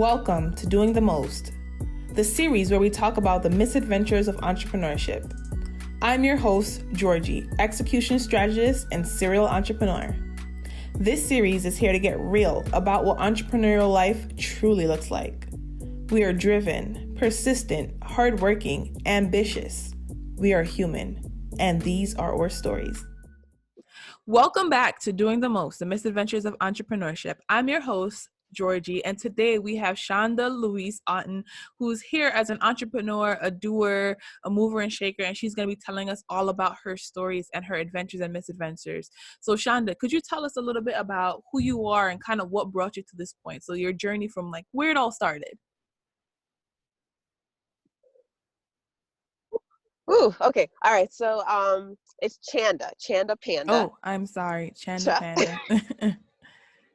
Welcome to Doing the Most, the series where we talk about the misadventures of entrepreneurship. I'm your host, Georgie, execution strategist and serial entrepreneur. This series is here to get real about what entrepreneurial life truly looks like. We are driven, persistent, hardworking, ambitious. We are human, and these are our stories. Welcome back to Doing the Most, the misadventures of entrepreneurship. I'm your host, Georgie, and today we have Chanda-Louise Oton, who's here as an entrepreneur, a doer, a mover and shaker, and she's going to be telling us all about her stories and her adventures and misadventures. So Chanda, could you tell us a little bit about who you are and kind of what brought you to this point? So your journey from like where it all started. Ooh, okay. All right. So it's Chanda Panda. Oh, I'm sorry, Chanda Panda.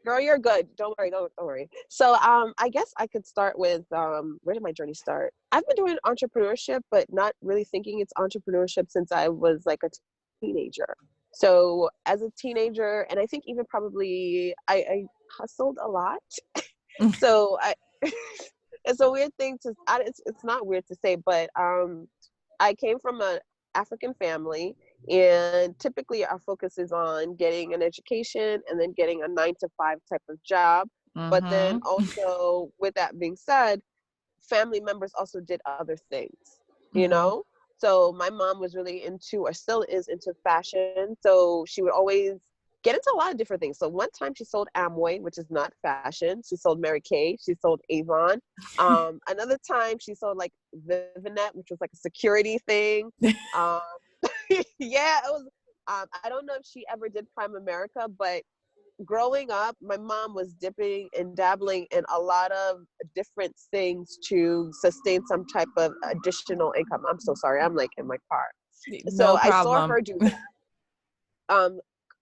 Girl, you're good. Don't worry, don't worry. So I guess I could start with where did my journey start? I've been doing entrepreneurship, but not really thinking it's entrepreneurship since I was like a teenager. So as a teenager, and I think even probably I hustled a lot. So it's a weird thing it's not weird to say, but I came from an African family, and typically our focus is on getting an education and then getting a 9-to-5 type of job. But then also, with that being said, family members also did other things, you know? So my mom was really into, or still is into fashion. So she would always get into a lot of different things. So one time she sold Amway, which is not fashion. She sold Mary Kay. She sold Avon. Another time she sold like Vivinet, which was like a security thing. Yeah, it was. I don't know if she ever did Prime America, but growing up, my mom was dipping and dabbling in a lot of different things to sustain some type of additional income. I'm so sorry. I'm like in my car. No problem. I saw her do that.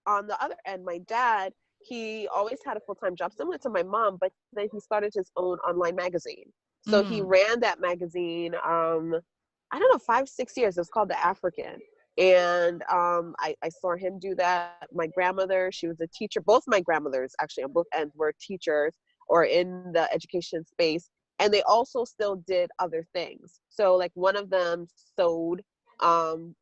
On the other end, my dad, he always had a full-time job similar to my mom, but then he started his own online magazine. So he ran that magazine, I don't know, 5-6 years. It was called The African. And I saw him do that. My grandmother, she was a teacher. Both my grandmothers, actually, on both ends, were teachers or in the education space. And they also still did other things. So like one of them sewed.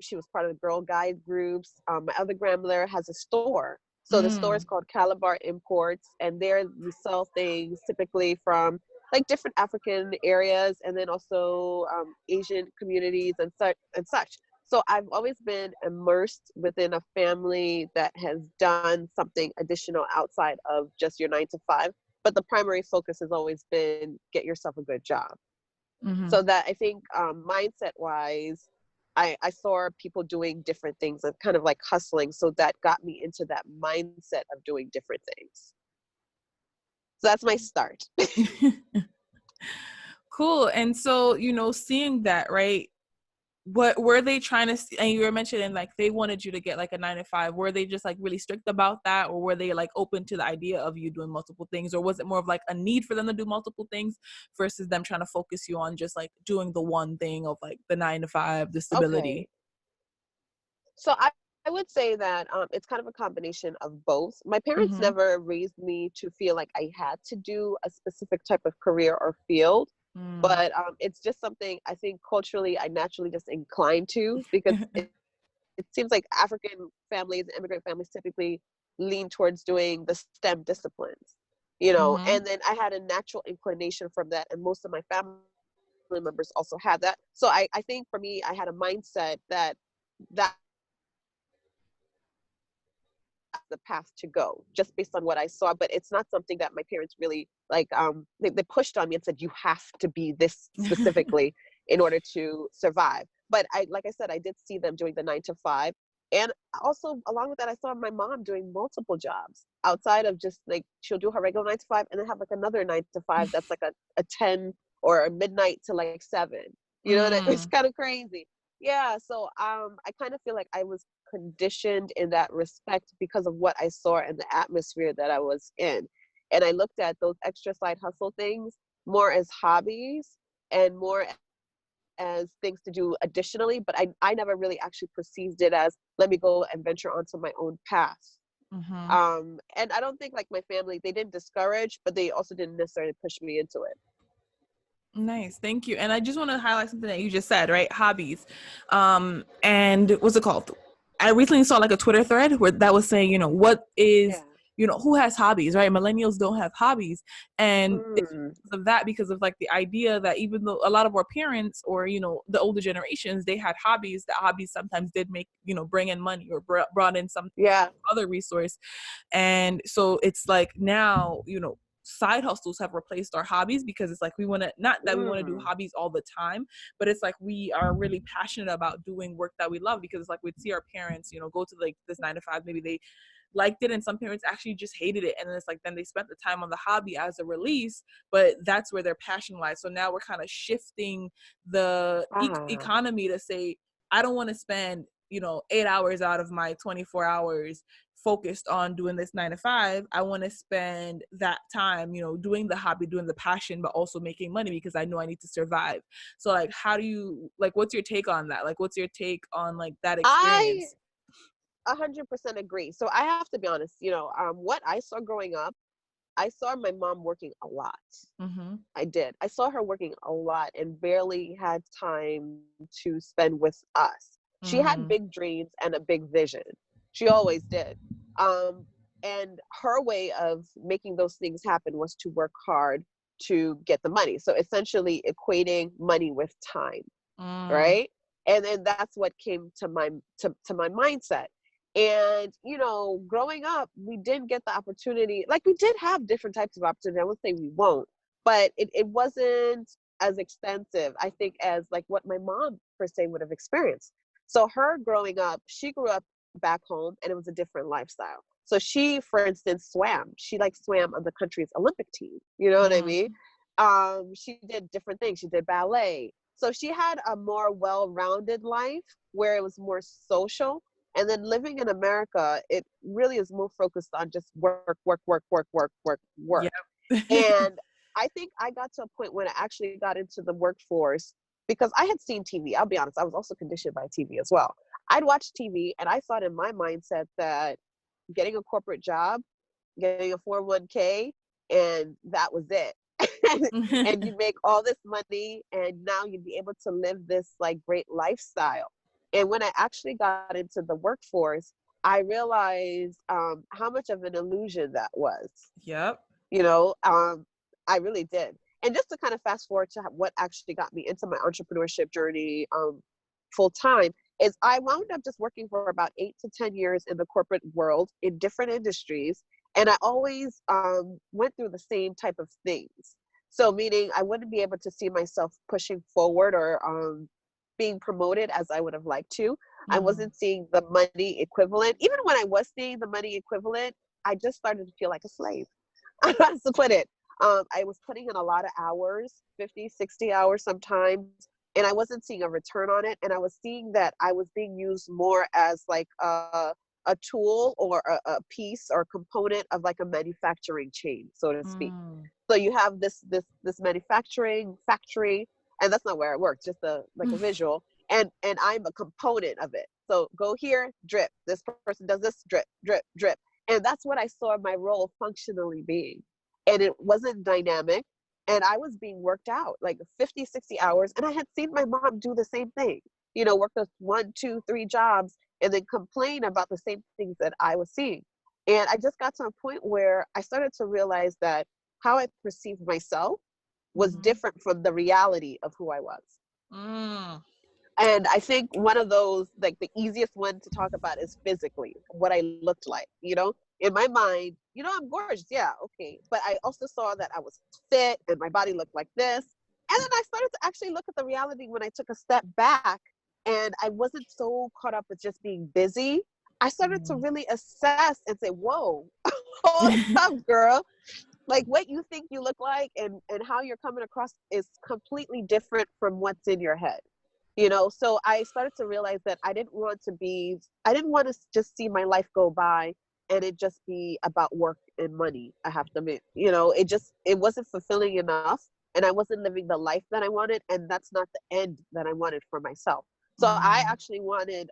She was part of the Girl Guide groups. My other grandmother has a store. So the store is called Calabar Imports, and there we sell things typically from like different African areas, and then also Asian communities and such. So I've always been immersed within a family that has done something additional outside of just your 9-to-5. But the primary focus has always been get yourself a good job. So that I think mindset wise, I saw people doing different things and kind of like hustling. So that got me into that mindset of doing different things. So that's my start. Cool. And so, seeing that, right? What were they trying to see? And you were mentioning like they wanted you to get like a 9-to-5. Were they just like really strict about that? Or were they like open to the idea of you doing multiple things? Or was it more of like a need for them to do multiple things versus them trying to focus you on just like doing the one thing of like the 9-to-5, the stability? Okay. So I would say that it's kind of a combination of both. My parents never raised me to feel like I had to do a specific type of career or field. But it's just something I think culturally I naturally just inclined to, because it seems like African families, immigrant families typically lean towards doing the STEM disciplines, and then I had a natural inclination from that. And most of my family members also had that. So I think for me, I had a mindset that the path to go just based on what I saw. But it's not something that my parents really like they pushed on me and said you have to be this specifically in order to survive. But like I said, I did see them doing the 9-to-5, and also along with that I saw my mom doing multiple jobs outside of just like she'll do her regular 9-to-5 and then have like another 9-to-5 that's like a 10 or a midnight to like 7, it's kind of crazy. Yeah, so I kind of feel like I was conditioned in that respect because of what I saw in the atmosphere that I was in. And I looked at those extra side hustle things more as hobbies and more as things to do additionally, but I never really actually perceived it as let me go and venture onto my own path. And I don't think like my family, they didn't discourage, but they also didn't necessarily push me into it. Nice. Thank you. And I just want to highlight something that you just said, right? Hobbies. And what's it called? I recently saw like a Twitter thread where that was saying, what is, Yeah. who has hobbies, right? Millennials don't have hobbies. And it's Mm. because of that, because of like the idea that even though a lot of our parents or, the older generations, they had hobbies, that hobbies sometimes did make, bring in money or brought in some Yeah. other resource. And so it's like now, side hustles have replaced our hobbies, because it's like we want to, not that we want to do Mm. hobbies all the time, but it's like we are really passionate about doing work that we love, because it's like we'd see our parents, go to like this 9 to 5, maybe they liked it, and some parents actually just hated it, and then it's like then they spent the time on the hobby as a release, but that's where their passion lies. So now we're kind of shifting the Ah. economy to say, I don't want to spend 8 hours out of my 24 hours focused on doing this 9 to 5. I want to spend that time, doing the hobby, doing the passion, but also making money, because I know I need to survive. So like, how do you, like, what's your take on that? Like, what's your take on like that I experience? 100% agree. So I have to be honest, what I saw growing up, I saw my mom working a lot. Mm-hmm. I did. I saw her working a lot and barely had time to spend with us. She had Mm. big dreams and a big vision. She always did. Um, and her way of making those things happen was to work hard to get the money. So essentially equating money with time, Mm. right? And then that's what came to my mindset. And growing up, we didn't get the opportunity. Like, we did have different types of opportunity. I won't say we won't, but it wasn't as extensive, I think, as like what my mom per se would have experienced. So her growing up, she grew up back home, and it was a different lifestyle. So she, for instance, swam. She like swam on the country's Olympic team. You know what I mean? Mm. She did different things. She did ballet. So she had a more well-rounded life where it was more social. And then living in America, it really is more focused on just work, work, work, work, work, work, work. Yep. And I think I got to a point when I actually got into the workforce because I had seen TV. I'll be honest, I was also conditioned by TV as well. I'd watch TV and I thought in my mindset that getting a corporate job, getting a 401k, and that was it. And you make all this money, and now you'd be able to live this like great lifestyle. And when I actually got into the workforce, I realized how much of an illusion that was. Yep. You know, um, I really did. And just to kind of fast forward to what actually got me into my entrepreneurship journey full time is I wound up just working for about 8 to 10 years in the corporate world in different industries. And I always went through the same type of things. So meaning I wouldn't be able to see myself pushing forward or being promoted as I would have liked to. I Mm. wasn't seeing the money equivalent. Even when I was seeing the money equivalent, I just started to feel like a slave. To put it. I was putting in a lot of hours, 50, 60 hours sometimes, and I wasn't seeing a return on it. And I was seeing that I was being used more as like a tool or a piece or component of like a manufacturing chain, so to speak. Mm. So you have this manufacturing factory, and that's not where it works, just like a visual. And I'm a component of it. So go here, drip. This person does this, drip, drip, drip. And that's what I saw my role functionally being. And it wasn't dynamic. And I was being worked out like 50, 60 hours. And I had seen my mom do the same thing, work those 1, 2, 3 jobs and then complain about the same things that I was seeing. And I just got to a point where I started to realize that how I perceived myself was Mm-hmm. different from the reality of who I was. Mm. And I think one of those, like the easiest one to talk about is physically what I looked like, in my mind, I'm gorgeous. Yeah. Okay. But I also saw that I was fit and my body looked like this. And then I started to actually look at the reality when I took a step back and I wasn't so caught up with just being busy. I started to Mm. really assess and say, whoa, hold up, girl. Like what you think you look like and how you're coming across is completely different from what's in your head. So I started to realize that I didn't want to just see my life go by and it just be about work and money. I have to admit, it wasn't fulfilling enough and I wasn't living the life that I wanted. And that's not the end that I wanted for myself. So I Mm. actually wanted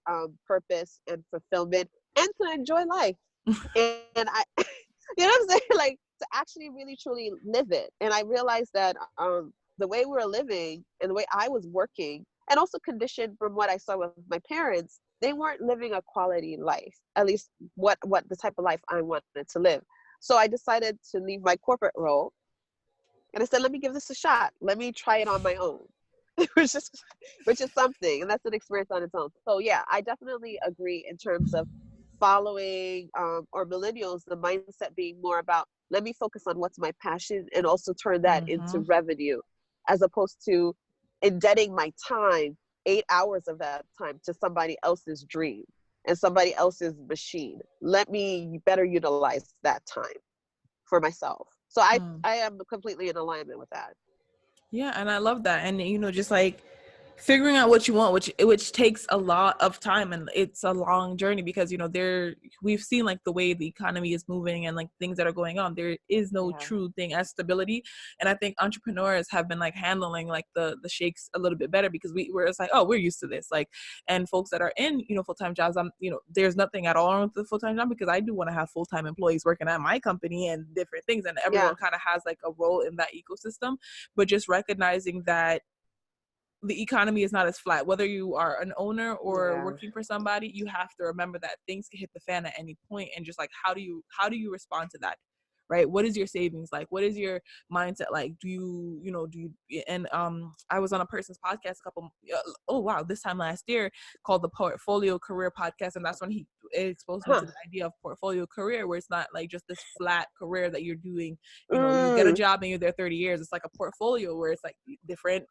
purpose and fulfillment and to enjoy life. And I, you know what I'm saying? Like to actually really truly live it. And I realized that the way we were living and the way I was working, and also conditioned from what I saw with my parents, they weren't living a quality life, at least what the type of life I wanted to live. So I decided to leave my corporate role, and I said, let me give this a shot. Let me try it on my own. which is which is something, and that's an experience on its own. So yeah, I definitely agree in terms of following or millennials, the mindset being more about, let me focus on what's my passion and also turn that into revenue, as opposed to indebting my time, 8 hours of that time, to somebody else's dream and somebody else's machine. Let me better utilize that time for myself. So I am completely in alignment with that. Yeah, and I love that. And just like figuring out what you want, which takes a lot of time, and it's a long journey, because we've seen like the way the economy is moving and like things that are going on. There is no true thing as stability, and I think entrepreneurs have been like handling like the shakes a little bit better, because we're it's like, oh, we're used to this, like. And folks that are in full-time jobs, there's nothing at all wrong with the full-time job, because I do want to have full-time employees working at my company and different things, and everyone kind of has like a role in that ecosystem. But just recognizing that the economy is not as flat. Whether you are an owner or working for somebody, you have to remember that things can hit the fan at any point, and just like, how do you respond to that? Right? What is your savings like? What is your mindset like? Do you and I was on a person's podcast this time last year, called the Portfolio Career Podcast, and that's when it exposed me to the idea of portfolio career, where it's not like just this flat career that you're doing. You get a job and you're there 30 years. It's like a portfolio where it's like different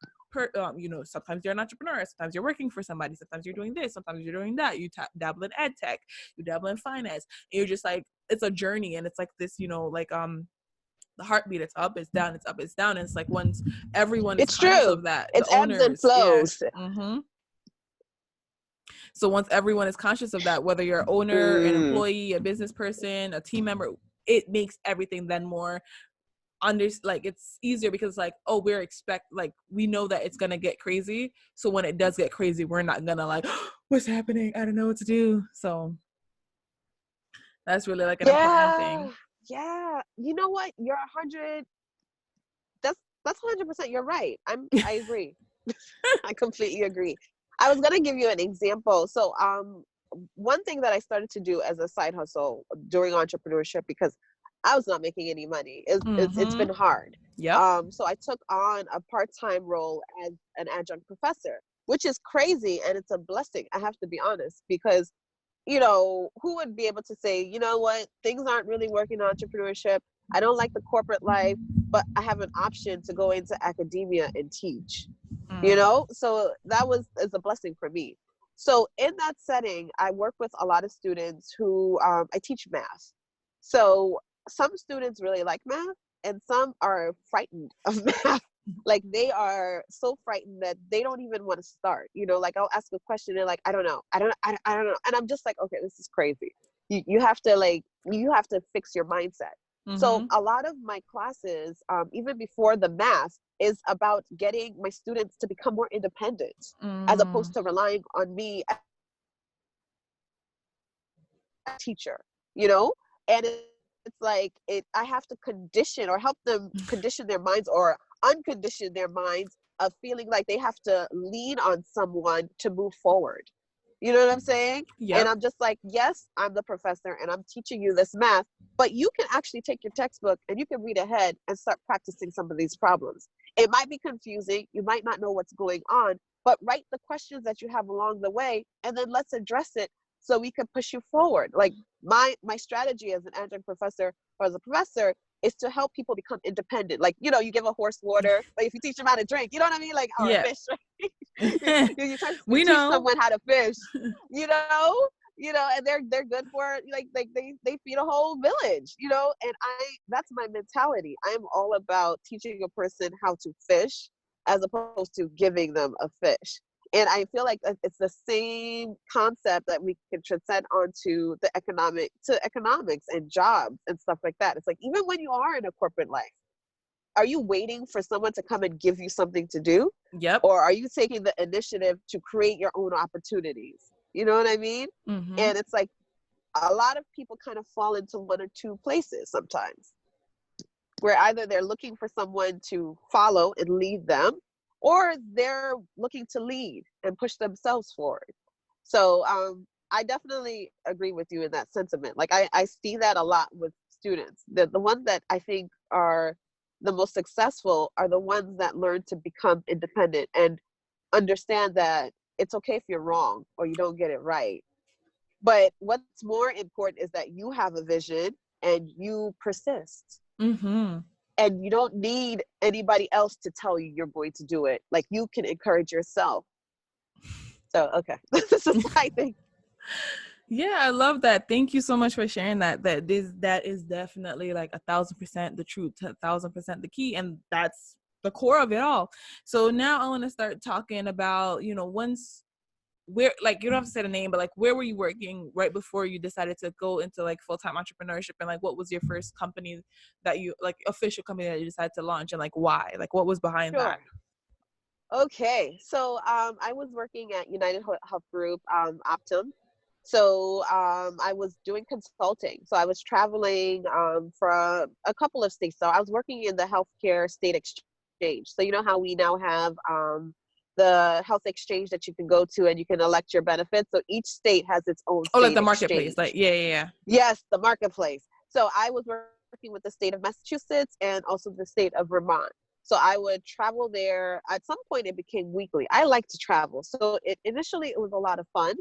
sometimes you're an entrepreneur, sometimes you're working for somebody, sometimes you're doing this, sometimes you're doing that. You dabble in ed tech, you dabble in finance, and you're just like, it's a journey, and it's like this, the heartbeat, it's up, it's down, it's up, it's down. And it's like, once everyone is conscious of that, it's the ebbs and owners, flows. So once everyone is conscious of that, whether you're an owner, an employee, a business person, a team member, it makes everything then more it's easier, because like, oh, we know that it's gonna get crazy, so when it does get crazy, we're not gonna like, what's happening, I don't know what to do. So that's really like an important thing. You know what, you're 100, that's 100%, you're right. I agree. I completely agree. I was gonna give you an example. So one thing that I started to do as a side hustle during entrepreneurship, because I was not making any money. It's been hard. So I took on a part-time role as an adjunct professor, which is crazy, and it's a blessing, I have to be honest, because who would be able to say, you know what, things aren't really working in entrepreneurship. I don't like the corporate life, but I have an option to go into academia and teach. So that is a blessing for me. So in that setting, I work with a lot of students who I teach math. So some students really like math, and some are frightened of math. Like, they are so frightened that they don't even want to start. Like, I'll ask a question, and like, I don't know. I don't know. And I'm just like, okay, this is crazy. You have to fix your mindset. So a lot of my classes, even before the math, is about getting my students to become more independent, as opposed to relying on me as a teacher, and it's like, I have to condition or help them condition their minds, or uncondition their minds, of feeling like they have to lean on someone to move forward. You know what I'm saying? And I'm just like, yes, I'm the professor and I'm teaching you this math, but you can actually take your textbook and you can read ahead and start practicing some of these problems. It might be confusing. You might not know what's going on, but write the questions that you have along the way, and then let's address it so we can push you forward. Like, my strategy as an adjunct professor, or as a professor, is to help people become independent. Like, you give a horse water, but if you teach them how to drink, you know what I mean? Like, or a fish, right? you teach someone how to fish, and they're good for it. Like they feed a whole village, and that's my mentality. I'm all about teaching a person how to fish, as opposed to giving them a fish. And I feel like it's the same concept that we can transcend onto the economics and jobs and stuff like that. It's like, even when you are in a corporate life, are you waiting for someone to come and give you something to do? Or are you taking the initiative to create your own opportunities? You know what I mean? And it's like, a lot of people kind of fall into one or two places sometimes. where either they're looking for someone to follow and lead them, or they're looking to lead and push themselves forward. So I definitely agree with you in that sentiment. Like I see that a lot with students. The ones that I think are the most successful are the ones that learn to become independent and understand that it's okay if you're wrong or you don't get it right. But what's more important is that you have a vision and you persist. Mm-hmm. And you don't need anybody else to tell you you're going to do it. Like, you can encourage yourself. So, okay. This is my thing. Yeah, I love that. Thank you so much for sharing that. That is definitely like 1,000% the truth, 1,000% the key, and that's the core of it all. So now I want to start talking about, once where, like, you don't have to say the name, but like, where were you working right before you decided to go into like full-time entrepreneurship, and like, what was your first company that you, like, official company that you decided to launch, and like, why? Like, what was behind Sure. that? Okay. So I was working at United Health Group, Optum. So I was doing consulting. So I was traveling from a couple of states. So I was working in the healthcare state exchange. So you know how we now have the health exchange that you can go to and you can elect your benefits. So each state has its own Oh, like state the marketplace. exchange. Like, yeah. Yes, the marketplace. So I was working with the state of Massachusetts and also the state of Vermont. So I would travel there. At some point, it became weekly. I like to travel. So initially, it was a lot of fun.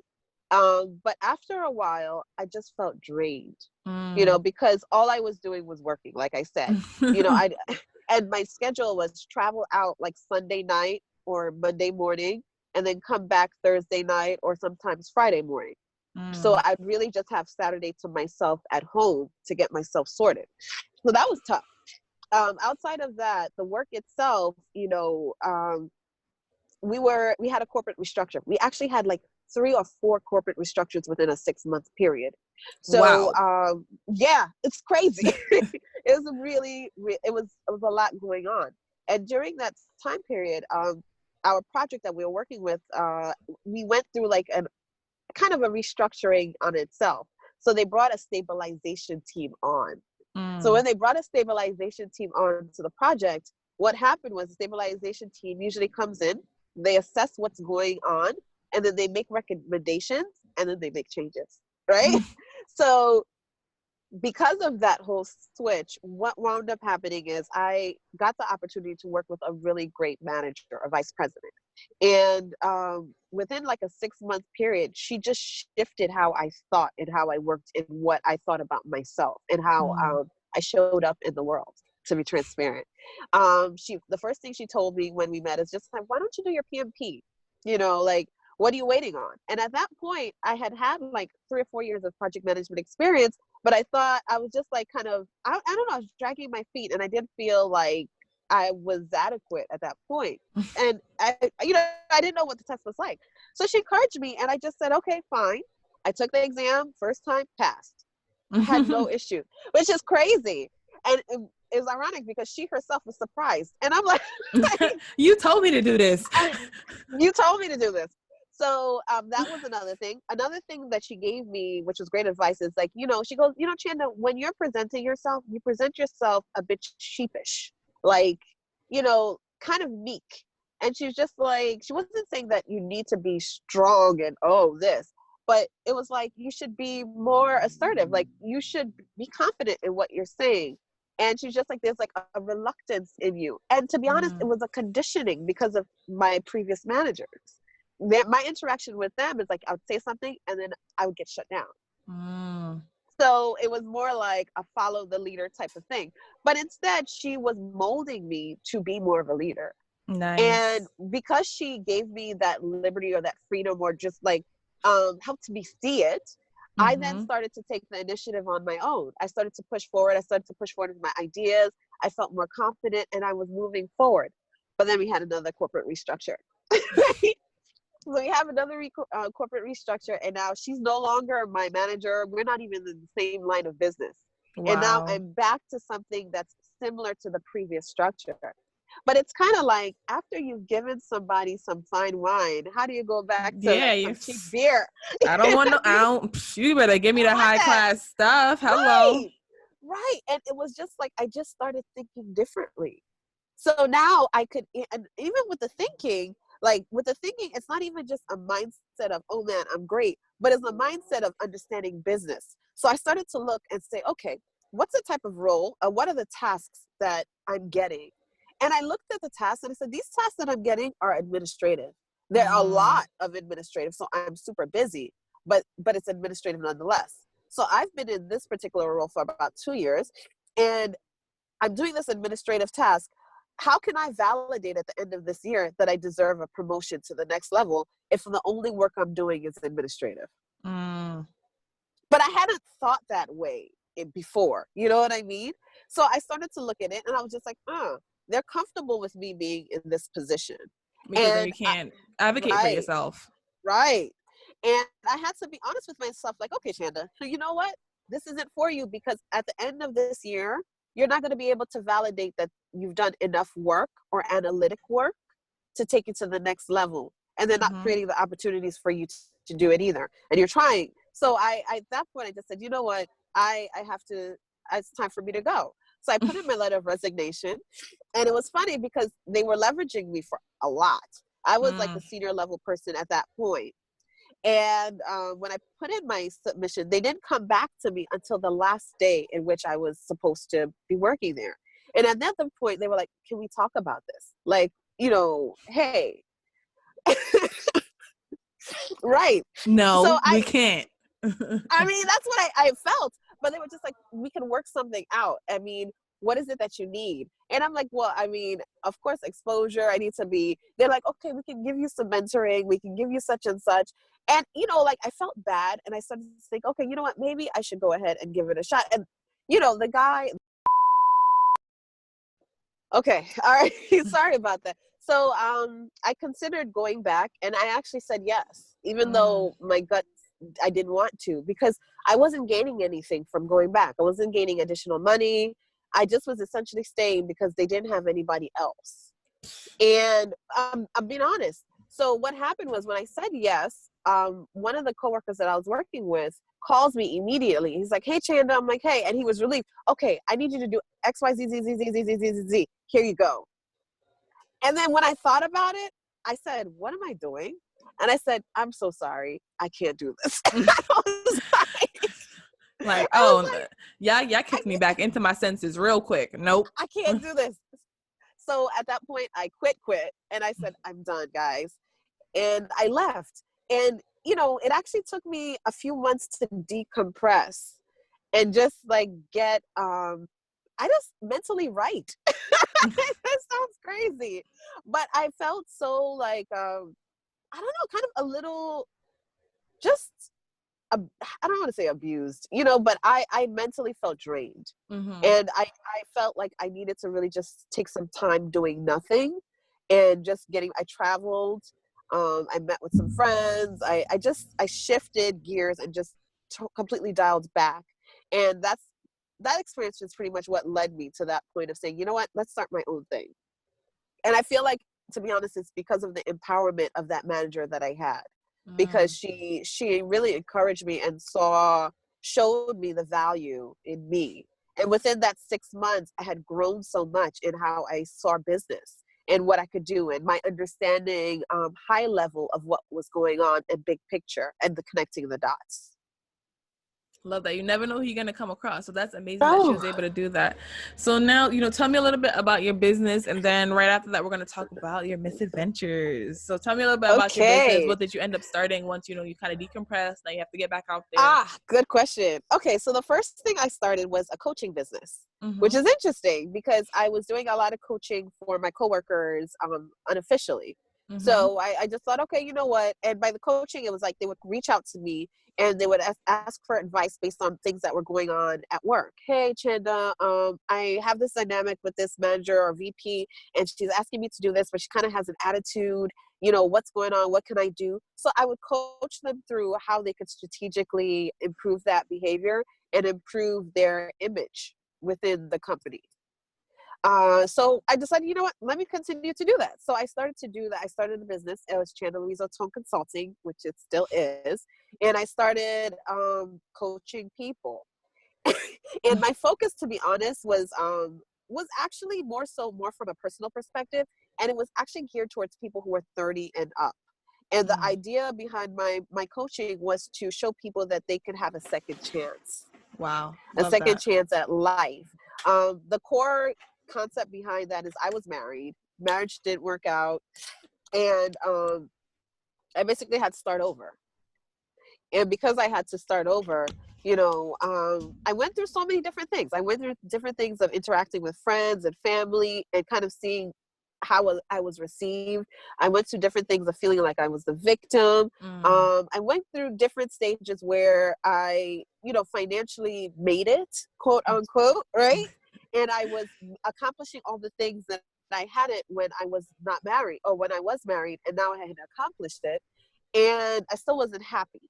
But after a while, I just felt drained, because all I was doing was working, like I said, I and my schedule was travel out like Sunday night or Monday morning, and then come back Thursday night or sometimes Friday morning. So I'd really just have Saturday to myself at home to get myself sorted. So that was tough. Outside of that, the work itself, we had a corporate restructure. We actually had like 3 or 4 corporate restructures within a 6-month period. So Wow. yeah, it's crazy. It was it was a lot going on. And during that time period, our project that we were working with, we went through like a kind of a restructuring on itself. So they brought a stabilization team on. So when they brought a stabilization team on to the project, what happened was the stabilization team usually comes in, they assess what's going on, and then they make recommendations, and then they make changes, right? So because of that whole switch, what wound up happening is I got the opportunity to work with a really great manager, a vice president. And within like a 6-month period, she just shifted how I thought and how I worked and what I thought about myself and how I showed up in the world, to be transparent. The first thing she told me when we met is just like, why don't you do your PMP? Like, what are you waiting on? And at that point, I had like 3 or 4 years of project management experience, but I thought I was just like kind of, I don't know, I was dragging my feet, and I didn't feel like I was adequate at that point. And I didn't know what the test was like. So she encouraged me, and I just said, okay, fine. I took the exam, first time, passed. Had no issue, which is crazy. And it was ironic because she herself was surprised. And I'm like, you told me to do this. You told me to do this. So that was another thing. Another thing that she gave me, which was great advice, is like, she goes, Chanda, when you're presenting yourself, you present yourself a bit sheepish, like, kind of meek. And she's just like, she wasn't saying that you need to be strong and this, but it was like, you should be more assertive. Like, you should be confident in what you're saying. And she's just like, there's like a reluctance in you. And to be honest, it was a conditioning because of my previous managers. My interaction with them is like, I would say something and then I would get shut down. So it was more like a follow the leader type of thing. But instead, she was molding me to be more of a leader. Nice. And because she gave me that liberty or that freedom, or just like helped me see it, I then started to take the initiative on my own. I started to push forward. I started to push forward with my ideas. I felt more confident and I was moving forward. But then we had another corporate restructure. So we have another corporate restructure, and now she's no longer my manager. We're not even in the same line of business. Wow. And now I'm back to something that's similar to the previous structure. But it's kind of like, after you've given somebody some fine wine, how do you go back to some cheap beer? I don't want you better give me the high class stuff. Hello. Right. Right. And it was just like, I just started thinking differently. So now I could, and even with the thinking, like with the thinking, it's not even just a mindset of, oh man, I'm great, but it's a mindset of understanding business. So I started to look and say, okay, what's the type of role? What are the tasks that I'm getting? And I looked at the tasks and I said, these tasks that I'm getting are administrative. There are a lot of administrative, so I'm super busy, but it's administrative nonetheless. So I've been in this particular role for about 2 years, and I'm doing this administrative task. How can I validate at the end of this year that I deserve a promotion to the next level if the only work I'm doing is administrative? Mm. But I hadn't thought that way before. You know what I mean? So I started to look at it and I was just like, they're comfortable with me being in this position. Because then you can't advocate for right, yourself. right. And I had to be honest with myself, like, okay, Chanda, so you know what? This isn't for you, because at the end of this year, you're not going to be able to validate that you've done enough work or analytic work to take you to the next level. And they're not creating the opportunities for you to do it either. And you're trying. So I at that point, I just said, you know what? I have to, it's time for me to go. So I put in my letter of resignation. And it was funny because they were leveraging me for a lot. I was like the senior level person at that point. And when I put in my submission, they didn't come back to me until the last day in which I was supposed to be working there. And at that point, they were like, can we talk about this? Like, you know, hey. Right. No, So we can't. I mean, that's what I felt. But they were just like, we can work something out. I mean, what is it that you need? And I'm like, well, I mean, of course, exposure. I need to be, they're like, okay, we can give you some mentoring. We can give you such and such. And, you know, like I felt bad. And I started to think, okay, you know what? Maybe I should go ahead and give it a shot. And, you know, the guy, okay, all right. Sorry about that. So I considered going back, and I actually said yes, even though my gut, I didn't want to, because I wasn't gaining anything from going back. I wasn't gaining additional money. I just was essentially staying because they didn't have anybody else. And I'm being honest. So what happened was when I said yes, one of the coworkers that I was working with calls me immediately. He's like, hey, Chanda. I'm like, hey. And he was relieved. Okay, I need you to do X, Y, Z, Z, Z, Z, Z, Z, Z, Z, Z. Here you go. And then when I thought about it, I said, what am I doing? And I said, I'm so sorry. I can't do this. Yeah, kicked me back into my senses real quick. Nope. I can't do this. So at that point, I quit. And I said, I'm done, guys. And I left. And, you know, it actually took me a few months to decompress and just like get, I just mentally right. That sounds crazy. But I felt so like, I don't know, kind of a little just, I don't want to say abused, you know, but I mentally felt drained. And I felt like I needed to really just take some time doing nothing and just I traveled. I met with some friends. I shifted gears and just completely dialed back. And that experience is pretty much what led me to that point of saying, you know what, let's start my own thing. And I feel like, to be honest, it's because of the empowerment of that manager that I had, because she really encouraged me and showed me the value in me. And within that 6 months, I had grown so much in how I saw business and what I could do, and my understanding high level of what was going on and big picture and the connecting the dots. Love that. You never know who you're going to come across. So that's amazing that she was able to do that. So now, you know, tell me a little bit about your business. And then right after that, we're going to talk about your misadventures. So tell me a little bit about your business. What did you end up starting once, you know, you kind of decompressed? Now you have to get back out there. Good question. Okay. So the first thing I started was a coaching business, which is interesting because I was doing a lot of coaching for my coworkers unofficially. So I just thought, okay, you know what? And by the coaching, it was like they would reach out to me and they would ask for advice based on things that were going on at work. Hey, Chanda, I have this dynamic with this manager or VP, and she's asking me to do this, but she kind of has an attitude. You know, what's going on? What can I do? So I would coach them through how they could strategically improve that behavior and improve their image within the company. So I decided, you know what, let me continue to do that. So I started to do that. I started a business. It was Chanda-Louise Oton Consulting, which it still is. And I started coaching people. And my focus, to be honest, was actually more from a personal perspective, and it was actually geared towards people who were 30 and up. And the idea behind my coaching was to show people that they could have a second chance. Wow. A second chance at life. The core concept behind that is I was married. Marriage didn't work out. And I basically had to start over. And because I had to start over, I went through so many different things. I went through different things of interacting with friends and family and kind of seeing how I was received. I went through different things of feeling like I was the victim. I went through different stages where I, financially made it, quote unquote, right? And I was accomplishing all the things that I hadn't when I was not married, or when I was married, and now I had accomplished it. And I still wasn't happy.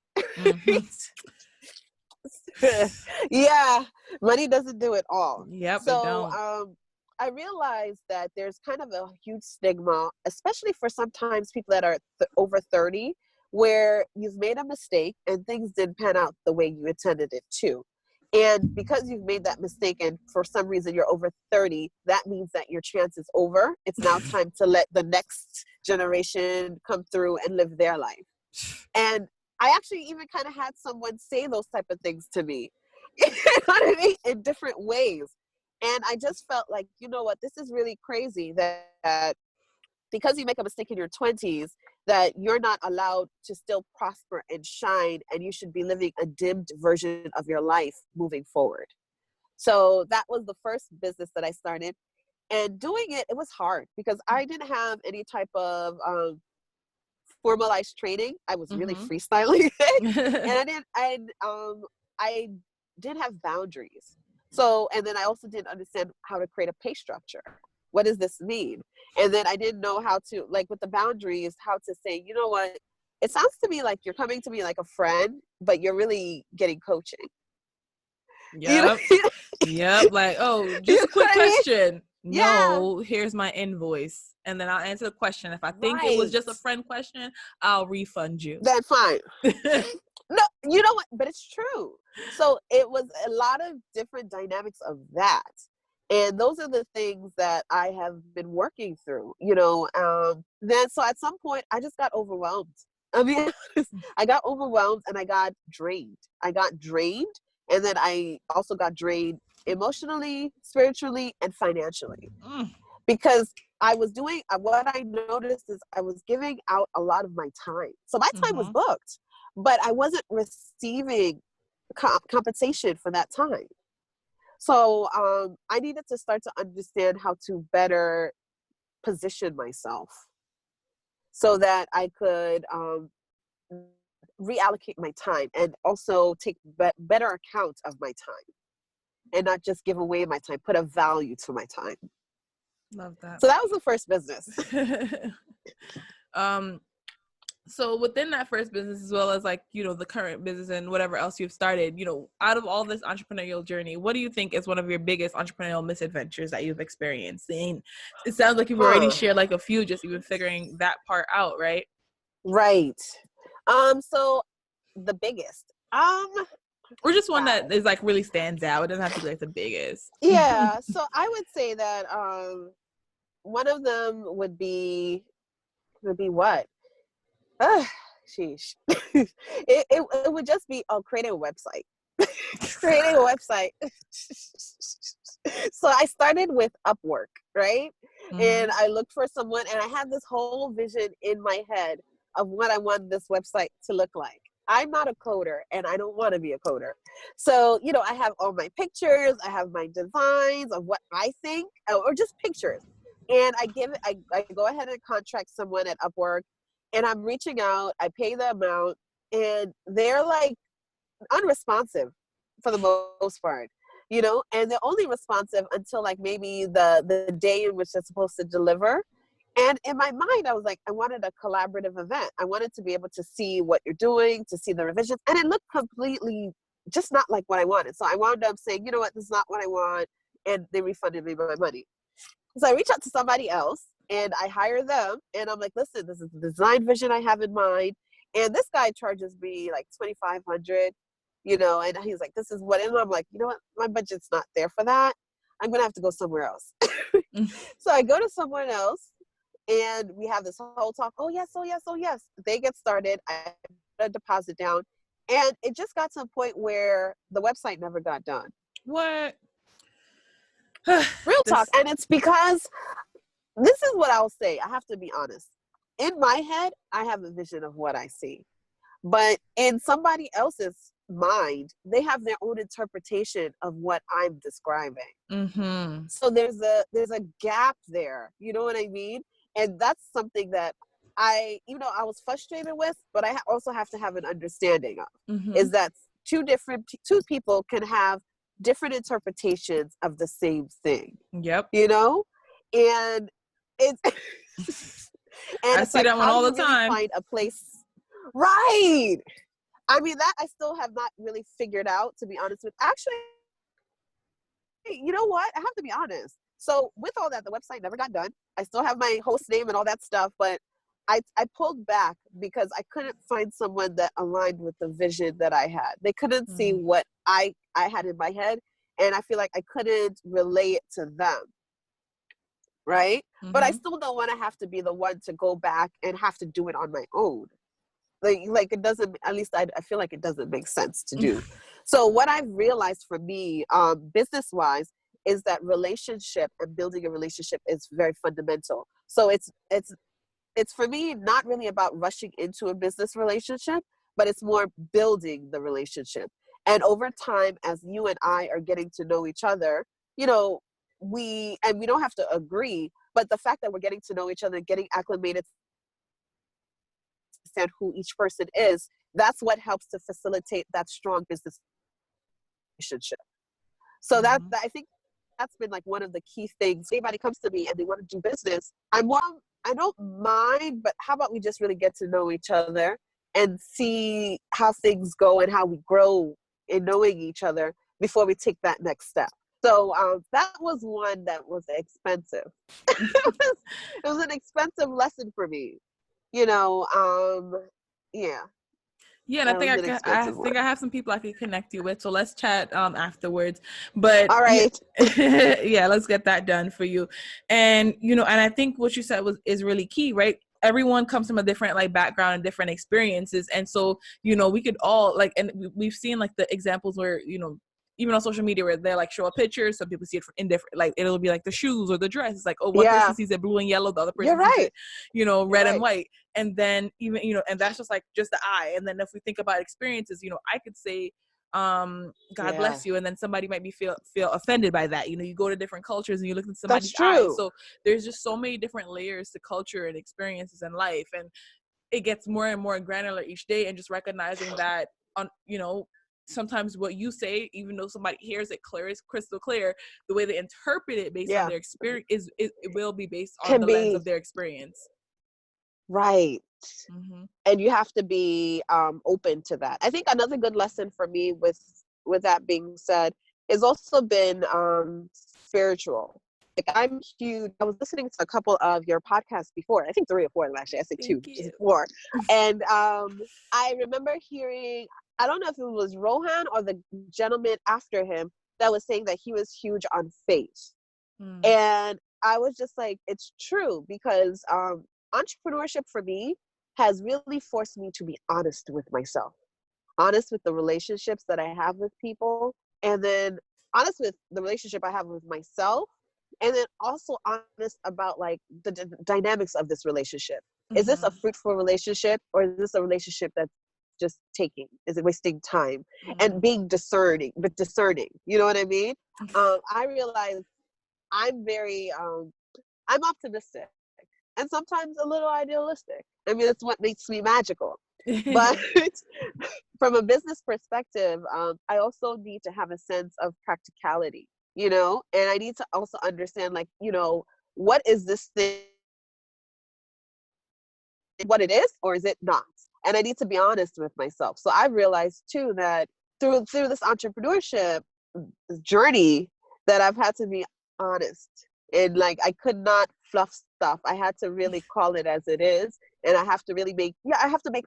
Yeah, money doesn't do it all. Yep. So I realized that there's kind of a huge stigma, especially for sometimes people that are over 30, where you've made a mistake and things didn't pan out the way you intended it to. And because you've made that mistake and for some reason you're over 30, that means that your chance is over. It's now time to let the next generation come through and live their life. And I actually even kind of had someone say those type of things to me, you know what I mean? In different ways. And I just felt like, you know what, this is really crazy that because you make a mistake in your 20s, that you're not allowed to still prosper and shine, and you should be living a dimmed version of your life moving forward. So that was the first business that I started. And doing it, it was hard because I didn't have any type of formalized training. I was really freestyling and I didn't have boundaries. So, and then I also didn't understand how to create a pay structure. What does this mean? And then I didn't know how to, like with the boundaries, how to say, you know what, it sounds to me like you're coming to me like a friend, but you're really getting coaching. Yep. Yep. Like, oh, just a quick question. No, here's my invoice. And then I'll answer the question. If I think it was just a friend question, I'll refund you. That's fine. No, you know what? But it's true. So it was a lot of different dynamics of that. And those are the things that I have been working through, Then, so at some point, I just got overwhelmed. I mean, I got overwhelmed and I got drained. And then I also got drained emotionally, spiritually, and financially. Because I was doing, what I noticed is I was giving out a lot of my time. So my time was booked, but I wasn't receiving compensation for that time. So I needed to start to understand how to better position myself so that I could reallocate my time and also take better account of my time and not just give away my time, put a value to my time. Love that. So that was the first business. So within that first business, as well as like, the current business and whatever else you've started, out of all this entrepreneurial journey, what do you think is one of your biggest entrepreneurial misadventures that you've experienced? And it sounds like you've already shared like a few, just even figuring that part out, right? Right. So the biggest, or just one that is like really stands out. It doesn't have to be like the biggest. Yeah. So I would say that, one of them would be what? Sheesh. it would just be creating a website. Creating a website. So I started with Upwork, right? And I looked for someone, and I had this whole vision in my head of what I wanted this website to look like. I'm not a coder, and I don't want to be a coder. So, I have all my pictures, I have my designs of what I think, or just pictures. And I go ahead and contract someone at Upwork, and I'm reaching out, I pay the amount, and they're like unresponsive for the most part, and they're only responsive until like maybe the day in which they're supposed to deliver. And in my mind, I was like, I wanted a collaborative event. I wanted to be able to see what you're doing, to see the revisions, and it looked completely just not like what I wanted. So I wound up saying, you know what, this is not what I want, and they refunded me my money. So I reach out to somebody else, and I hire them, and I'm like, listen, this is the design vision I have in mind. And this guy charges me like $2,500. and he's like, this is what, and I'm like, you know what, my budget's not there for that. I'm going to have to go somewhere else. So I go to someone else and we have this whole talk. Oh yes. Oh yes. Oh yes. They get started. I put a deposit down and it just got to a point where the website never got done. What? Real talk. And it's because this is what I'll say. I have to be honest. In my head, I have a vision of what I see. But in somebody else's mind, they have their own interpretation of what I'm describing. Mm-hmm. So there's a gap there. You know what I mean? And that's something that I was frustrated with, but I also have to have an understanding of, Mm-hmm. is that two people can have different interpretations of the same thing. Yep. And it's and I it's see like, that one how all do the you really time. find a place? Right. I mean, that I still have not really figured out, to be honest with. Actually, you know what? I have to be honest. So with all that, the website never got done. I still have my host name and all that stuff, but I pulled back because I couldn't find someone that aligned with the vision that I had. They couldn't see what I had in my head, and I feel like I couldn't relay it to them. Right? Mm-hmm. But I still don't want to have to be the one to go back and have to do it on my own. Like it doesn't, at least I feel like it doesn't make sense to do. So what I've realized for me, business-wise, is that relationship and building a relationship is very fundamental. So it's for me not really about rushing into a business relationship, but it's more building the relationship. And over time, as you and I are getting to know each other, we don't have to agree, but the fact that we're getting to know each other, getting acclimated to understand who each person is, that's what helps to facilitate that strong business relationship. So that I think that's been like one of the key things. Anybody comes to me and they want to do business, I don't mind, but how about we just really get to know each other and see how things go and how we grow in knowing each other before we take that next step. So that was one that was expensive. It was an expensive lesson for me, yeah. Yeah, and I think I have some people I could connect you with. So let's chat afterwards. But all right. Yeah, let's get that done for you. And and I think what you said is really key, right? Everyone comes from a different background and different experiences. And so, we could all and we've seen the examples where, even on social media where they show a picture, some people see it in different, it'll be the shoes or the dress. It's one person sees it blue and yellow, the other person sees it, red and white. And then even, and that's just just the eye. And then if we think about experiences, I could say, God bless you. And then somebody might feel offended by that. You go to different cultures and you look at somebody's eyes. So there's just so many different layers to culture and experiences in life. And it gets more and more granular each day, and just recognizing that sometimes what you say, even though somebody hears it crystal clear, the way they interpret it based on their experience it will be based on the lens of their experience. Right. Mm-hmm. And you have to be open to that. I think another good lesson for me with that being said has also been spiritual. I'm huge. I was listening to a couple of your podcasts before. I think 3 or 4 of them, actually. I say 2, which is 4. And I remember hearing, I don't know if it was Rohan or the gentleman after him that was saying that he was huge on faith. And I was just like, it's true, because entrepreneurship for me has really forced me to be honest with myself, honest with the relationships that I have with people, and then honest with the relationship I have with myself, and then also honest about the dynamics of this relationship. Is this a fruitful relationship, or is this a relationship that's just taking? Is it wasting time? And being discerning, you know what I mean? I realize I'm very I'm optimistic and sometimes a little idealistic. I mean, it's what makes me magical. But from a business perspective, I also need to have a sense of practicality, and I need to also understand, what is this thing, what it is, or is it not? And I need to be honest with myself. So I realized too that through this entrepreneurship journey, that I've had to be honest, and I could not fluff stuff. I had to really call it as it is, and I have to really make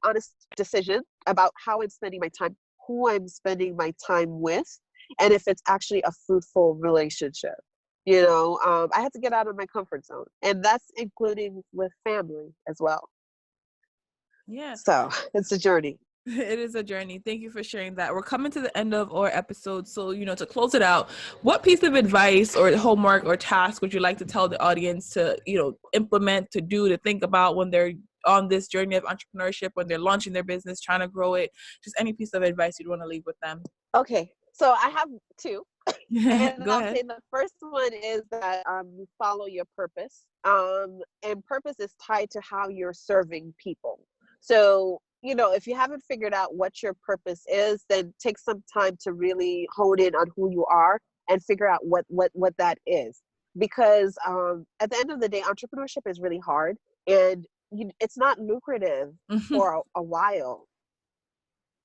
honest decisions about how I'm spending my time who I'm spending my time with and if it's actually a fruitful relationship. I had to get out of my comfort zone, and that's including with family as well. Yeah. So it's a journey. It is a journey. Thank you for sharing that. We're coming to the end of our episode. So, to close it out, what piece of advice or homework or task would you like to tell the audience to, implement, to do, to think about when they're on this journey of entrepreneurship, when they're launching their business, trying to grow it? Just any piece of advice you'd want to leave with them. Okay. So I have two. And Go I'll ahead. say the first one is that you follow your purpose. And purpose is tied to how you're serving people. So, if you haven't figured out what your purpose is, then take some time to really hone in on who you are and figure out what that is. Because at the end of the day, entrepreneurship is really hard, and it's not lucrative for a while,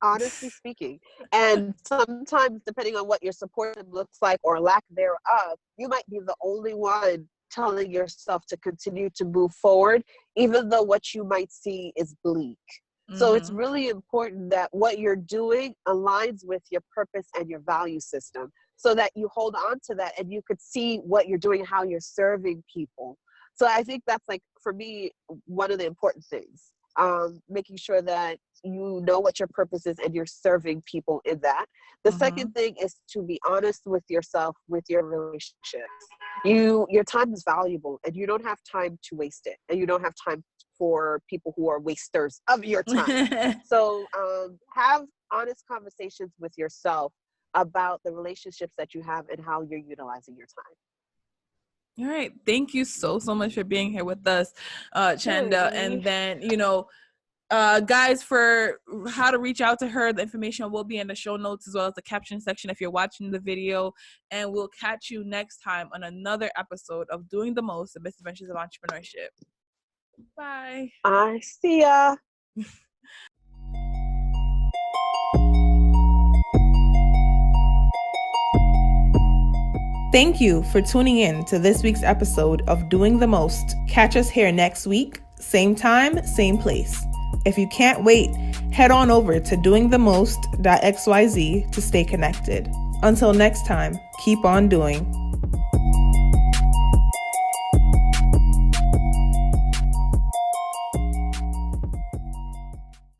honestly speaking. And sometimes, depending on what your support system looks like or lack thereof, you might be the only one telling yourself to continue to move forward, even though what you might see is bleak. So it's really important that what you're doing aligns with your purpose and your value system, so that you hold on to that and you could see what you're doing, how you're serving people. So I think that's, like, for me, one of the important things. Making sure that you know what your purpose is and you're serving people in that. The second thing is to be honest with yourself, with your relationships. Your time is valuable, and you don't have time to waste it, and you don't have time for people who are wasters of your time. So have honest conversations with yourself about the relationships that you have and how you're utilizing your time. All right. Thank you so much for being here with us, Chanda. And then, guys, for how to reach out to her, the information will be in the show notes as well as the caption section if you're watching the video. And we'll catch you next time on another episode of Doing the Most, the Misadventures of Entrepreneurship. Bye. I see ya. Thank you for tuning in to this week's episode of Doing the Most. Catch us here next week, same time, same place. If you can't wait, head on over to doingthemost.xyz to stay connected. Until next time, keep on doing.